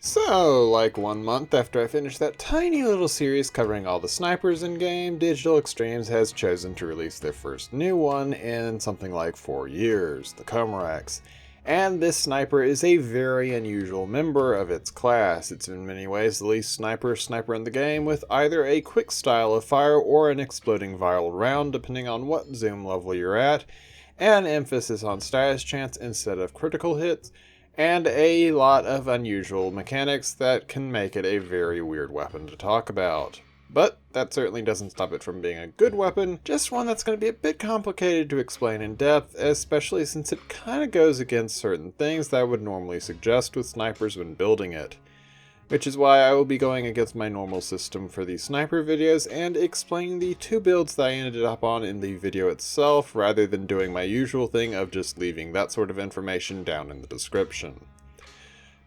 So, like 1 month after I finished that tiny little series covering all the snipers in game, Digital Extremes has chosen to release their first new one in something like 4 years, the Komorex. And this sniper is a very unusual member of its class. It's in many ways the least sniper in the game, with either a quick style of fire or an exploding viral round depending on what zoom level you're at, an emphasis on status chance instead of critical hits, and a lot of unusual mechanics that can make it a very weird weapon to talk about. But that certainly doesn't stop it from being a good weapon, just one that's going to be a bit complicated to explain in depth, especially since it kind of goes against certain things that I would normally suggest with snipers when building it. Which is why I will be going against my normal system for these sniper videos and explaining the 2 builds that I ended up on in the video itself, rather than doing my usual thing of just leaving that sort of information down in the description.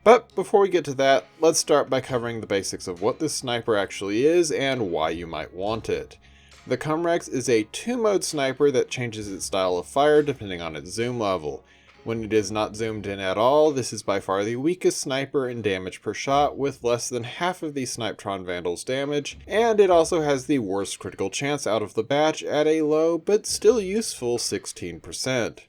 But before we get to that, let's start by covering the basics of what this sniper actually is and why you might want it. The Komorex is a 2-mode sniper that changes its style of fire depending on its zoom level. When it is not zoomed in at all, this is by far the weakest sniper in damage per shot, with less than half of the Snipetron Vandal's damage, and it also has the worst critical chance out of the batch at a low but still useful 16%.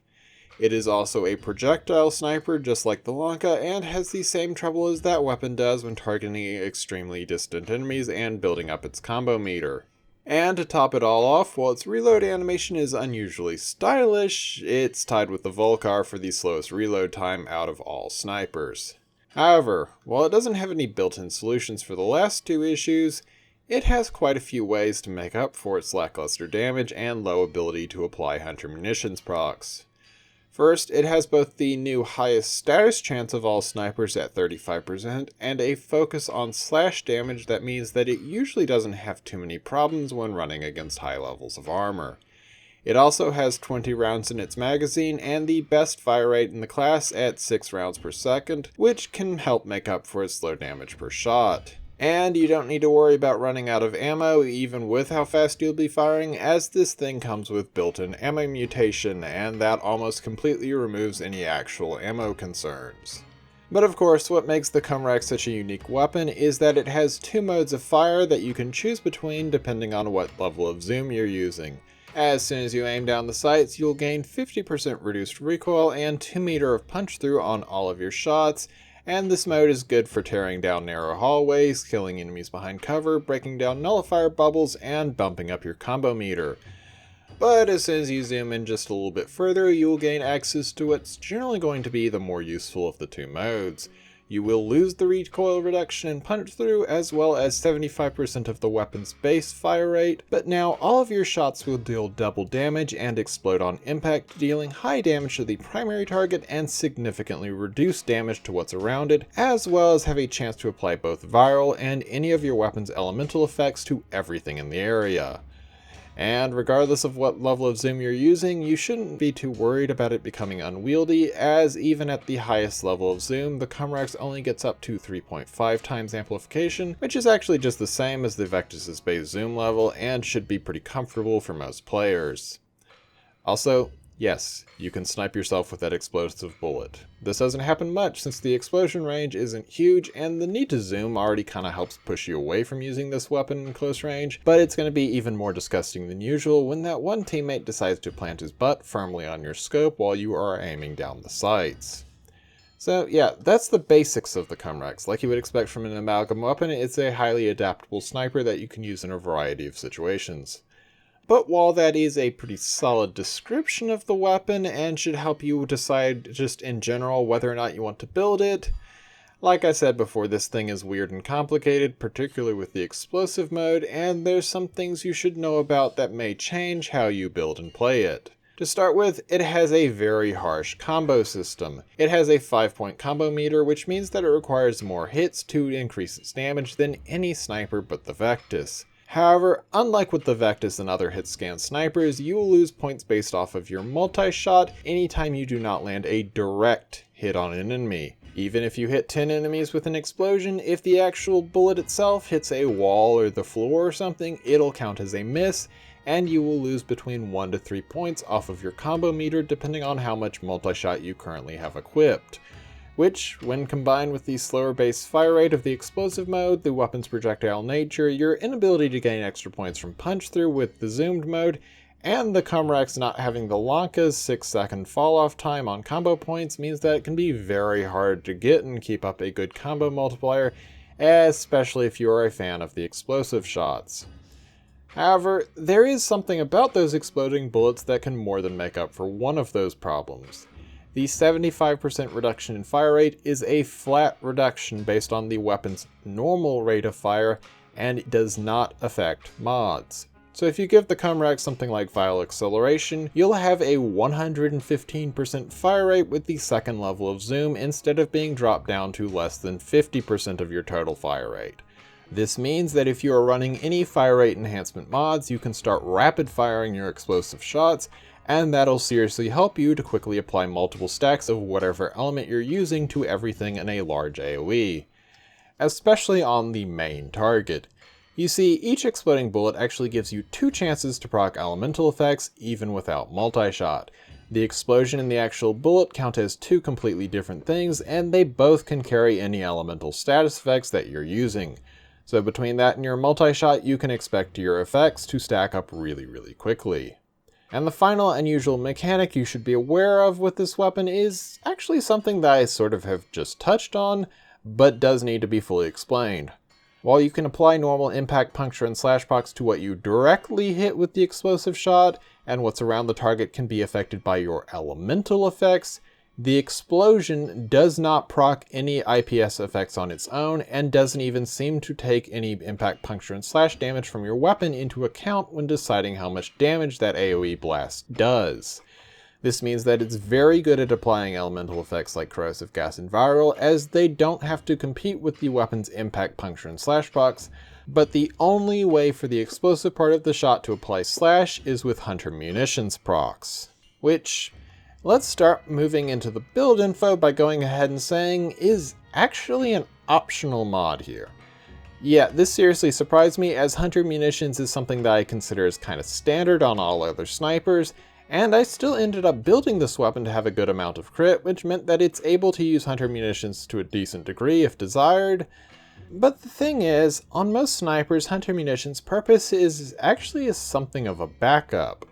It is also a projectile sniper just like the Lanka, and has the same trouble as that weapon does when targeting extremely distant enemies and building up its combo meter. And to top it all off, while its reload animation is unusually stylish, it's tied with the Volcar for the slowest reload time out of all snipers. However, while it doesn't have any built-in solutions for the last 2 issues, it has quite a few ways to make up for its lackluster damage and low ability to apply Hunter Munitions procs. First, it has both the new highest status chance of all snipers at 35% and a focus on slash damage that means that it usually doesn't have too many problems when running against high levels of armor. It also has 20 rounds in its magazine and the best fire rate in the class at 6 rounds per second, which can help make up for its low damage per shot. And you don't need to worry about running out of ammo even with how fast you'll be firing, as this thing comes with built-in ammo mutation, and that almost completely removes any actual ammo concerns. But of course, what makes the Komorex such a unique weapon is that it has 2 modes of fire that you can choose between depending on what level of zoom you're using. As soon as you aim down the sights, you'll gain 50% reduced recoil and 2 meter of punch through on all of your shots, and this mode is good for tearing down narrow hallways, killing enemies behind cover, breaking down nullifier bubbles, and bumping up your combo meter. But as soon as you zoom in just a little bit further, you will gain access to what's generally going to be the more useful of the 2 modes. You will lose the recoil reduction and punch through, as well as 75% of the weapon's base fire rate, but now all of your shots will deal double damage and explode on impact, dealing high damage to the primary target and significantly reduced damage to what's around it, as well as have a chance to apply both viral and any of your weapon's elemental effects to everything in the area. And regardless of what level of zoom you're using, you shouldn't be too worried about it becoming unwieldy, as even at the highest level of zoom, the Komorex only gets up to 3.5 times amplification, which is actually just the same as the Vectis's base zoom level and should be pretty comfortable for most players. Also, yes, you can snipe yourself with that explosive bullet. This doesn't happen much since the explosion range isn't huge, and the need to zoom already kinda helps push you away from using this weapon in close range, but it's gonna be even more disgusting than usual when that one teammate decides to plant his butt firmly on your scope while you are aiming down the sights. So yeah, that's the basics of the Komorex. Like you would expect from an amalgam weapon, it's a highly adaptable sniper that you can use in a variety of situations. But while that is a pretty solid description of the weapon and should help you decide just in general whether or not you want to build it, like I said before, this thing is weird and complicated, particularly with the explosive mode, and there's some things you should know about that may change how you build and play it. To start with, it has a very harsh combo system. It has a 5-point combo meter, which means that it requires more hits to increase its damage than any sniper but the Vectis. However, unlike with the Vectis and other hit-scan snipers, you will lose points based off of your multi-shot anytime you do not land a direct hit on an enemy. Even if you hit 10 enemies with an explosion, if the actual bullet itself hits a wall or the floor or something, it'll count as a miss, and you will lose between 1 to 3 points off of your combo meter depending on how much multi-shot you currently have equipped. which, when combined with the slower base fire rate of the explosive mode, the weapon's projectile nature, your inability to gain extra points from punch through with the zoomed mode, and the Komorex not having the Lanka's 6-second fall-off time on combo points means that it can be very hard to get and keep up a good combo multiplier, especially if you are a fan of the explosive shots. However, there is something about those exploding bullets that can more than make up for one of those problems. The 75% reduction in fire rate is a flat reduction based on the weapon's normal rate of fire, and it does not affect mods. So if you give the Komorex something like Vial Acceleration, you'll have a 115% fire rate with the second level of zoom instead of being dropped down to less than 50% of your total fire rate. This means that if you are running any fire rate enhancement mods, you can start rapid firing your explosive shots, and that'll seriously help you to quickly apply multiple stacks of whatever element you're using to everything in a large AoE, especially on the main target. You see, each exploding bullet actually gives you 2 chances to proc elemental effects even without multi-shot. The explosion and the actual bullet count as 2 completely different things, and they both can carry any elemental status effects that you're using. So between that and your multi-shot, you can expect your effects to stack up really quickly. And the final unusual mechanic you should be aware of with this weapon is actually something that I sort of have just touched on, but does need to be fully explained. While you can apply normal impact, puncture, and slash procs to what you directly hit with the explosive shot, and what's around the target can be affected by your elemental effects, the explosion does not proc any IPS effects on its own, and doesn't even seem to take any impact, puncture, and slash damage from your weapon into account when deciding how much damage that AoE blast does. This means that it's very good at applying elemental effects like corrosive gas and viral, as they don't have to compete with the weapon's impact, puncture, and slash procs, but the only way for the explosive part of the shot to apply slash is with hunter munitions procs, which, let's start moving into the build info by going ahead and saying is actually an optional mod here. Yeah, this seriously surprised me, as hunter munitions is something that I consider as kind of standard on all other snipers, and I still ended up building this weapon to have a good amount of crit, which meant that it's able to use hunter munitions to a decent degree if desired. But the thing is, on most snipers, hunter munitions' purpose is actually something of a backup.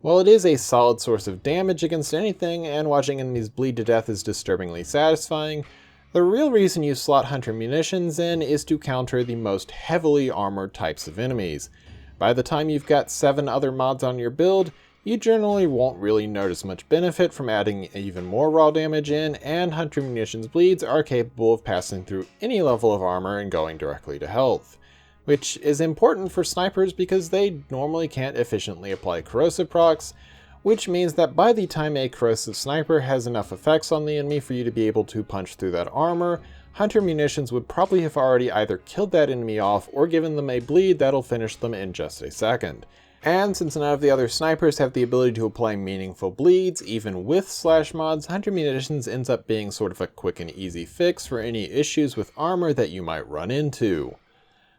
While it is a solid source of damage against anything, and watching enemies bleed to death is disturbingly satisfying, the real reason you slot hunter munitions in is to counter the most heavily armored types of enemies. By the time you've got 7 other mods on your build, you generally won't really notice much benefit from adding even more raw damage in, and hunter munitions bleeds are capable of passing through any level of armor and going directly to health, which is important for snipers because they normally can't efficiently apply corrosive procs, which means that by the time a corrosive sniper has enough effects on the enemy for you to be able to punch through that armor, hunter munitions would probably have already either killed that enemy off or given them a bleed that'll finish them in just a second. And since none of the other snipers have the ability to apply meaningful bleeds, even with slash mods, hunter munitions ends up being sort of a quick and easy fix for any issues with armor that you might run into.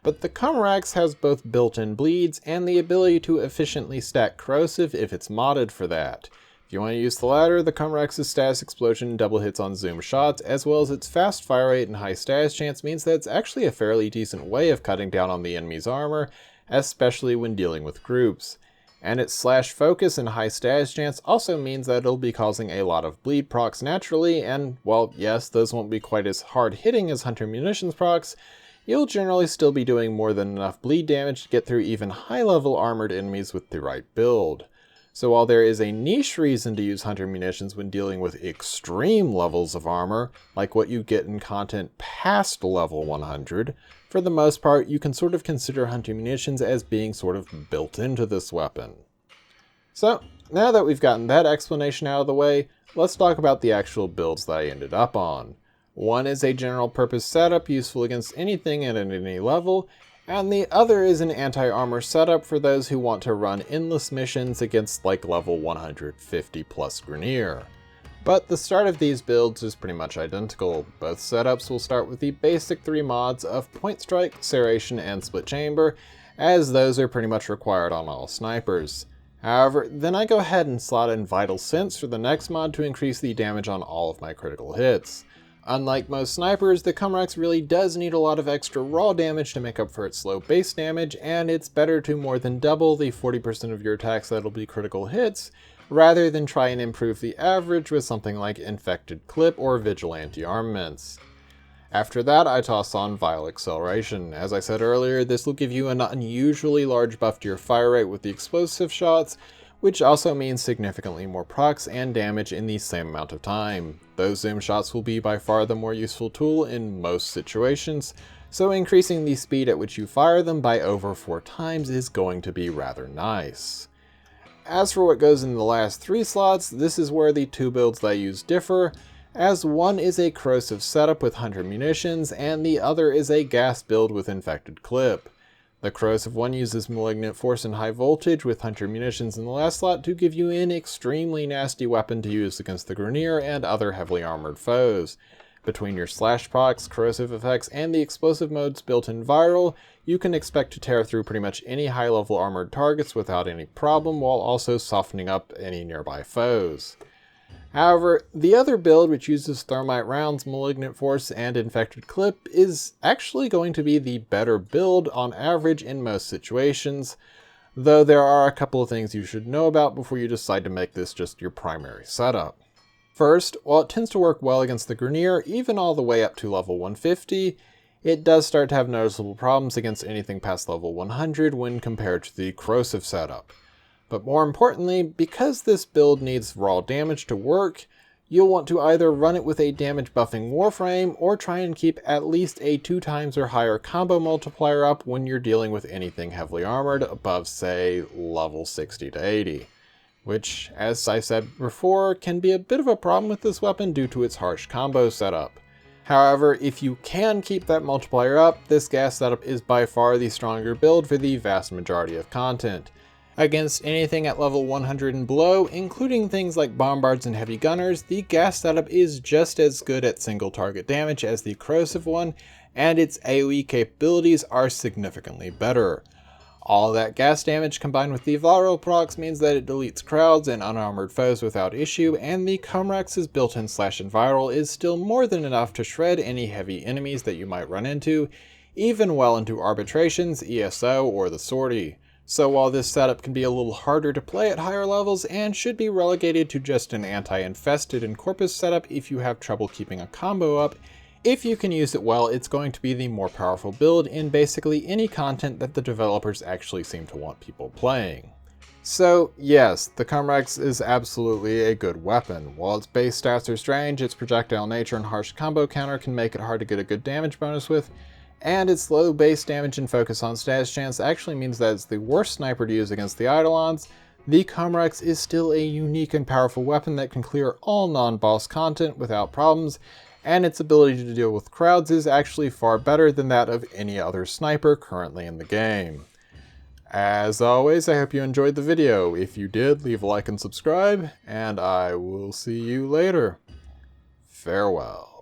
But the Komorex has both built-in bleeds and the ability to efficiently stack corrosive if it's modded for that. If you want to use the latter, the Komorex's status explosion and double hits on zoom shots, as well as its fast fire rate and high status chance, means that it's actually a fairly decent way of cutting down on the enemy's armor, especially when dealing with groups. And its slash focus and high status chance also means that it'll be causing a lot of bleed procs naturally, and while yes, those won't be quite as hard hitting as hunter munitions procs, you'll generally still be doing more than enough bleed damage to get through even high level armored enemies with the right build. So while there is a niche reason to use hunter munitions when dealing with extreme levels of armor, like what you get in content past level 100, for the most part you can sort of consider hunter munitions as being sort of built into this weapon. So now that we've gotten that explanation out of the way, let's talk about the actual builds that I ended up on. One is a general purpose setup useful against anything and at any level, and the other is an anti-armor setup for those who want to run endless missions against like level 150 plus Grineer. But the start of these builds is pretty much identical. Both setups will start with the basic 3 mods of Point Strike, Serration, and Split Chamber, as those are pretty much required on all snipers. However, then I go ahead and slot in Vital Sense for the next mod to increase the damage on all of my critical hits. Unlike most snipers, the Komorex really does need a lot of extra raw damage to make up for its low base damage, and it's better to more than double the 40% of your attacks that'll be critical hits, rather than try and improve the average with something like Infected Clip or Vigilante armaments. After that, I toss on Vile Acceleration. As I said earlier, this will give you an unusually large buff to your fire rate with the explosive shots, which also means significantly more procs and damage in the same amount of time. Those zoom shots will be by far the more useful tool in most situations, so increasing the speed at which you fire them by over 4 times is going to be rather nice. As for what goes in the last 3 slots, this is where the 2 builds that I use differ, as one is a Corrosive setup with Hunter Munitions, and the other is a gas build with Infected Clip. The Corrosive one uses Malignant Force and High Voltage with Hunter Munitions in the last slot to give you an extremely nasty weapon to use against the Grineer and other heavily armored foes. Between your slash procs, corrosive effects, and the explosive modes built in Viral, you can expect to tear through pretty much any high-level armored targets without any problem, while also softening up any nearby foes. However, the other build, which uses Thermite rounds, Malignant Force, and Infected Clip, is actually going to be the better build on average in most situations, though there are a couple of things you should know about before you decide to make this just your primary setup. First, while it tends to work well against the Grineer, even all the way up to level 150, it does start to have noticeable problems against anything past level 100 when compared to the Corrosive setup. But more importantly, because this build needs raw damage to work, you'll want to either run it with a damage buffing Warframe or try and keep at least a 2 times or higher combo multiplier up when you're dealing with anything heavily armored above, say, level 60 to 80. Which, as I said before, can be a bit of a problem with this weapon due to its harsh combo setup. However, if you can keep that multiplier up, this gas setup is by far the stronger build for the vast majority of content. Against anything at level 100 and below, including things like Bombards and Heavy Gunners, the gas setup is just as good at single target damage as the Corrosive one, and its AoE capabilities are significantly better. All that gas damage combined with the viral procs means that it deletes crowds and unarmored foes without issue, and the Komorex's built-in slash and viral is still more than enough to shred any heavy enemies that you might run into, even well into Arbitrations, ESO, or the Sortie. So while this setup can be a little harder to play at higher levels and should be relegated to just an anti-infested and Corpus setup if you have trouble keeping a combo up, if you can use it well, it's going to be the more powerful build in basically any content that the developers actually seem to want people playing. So yes, the Komorex is absolutely a good weapon. While its base stats are strange, its projectile nature and harsh combo counter can make it hard to get a good damage bonus with, and its low base damage and focus on status chance actually means that it's the worst sniper to use against the Eidolons, the Komorex is still a unique and powerful weapon that can clear all non-boss content without problems, and its ability to deal with crowds is actually far better than that of any other sniper currently in the game. As always, I hope you enjoyed the video. If you did, leave a like and subscribe, and I will see you later. Farewell.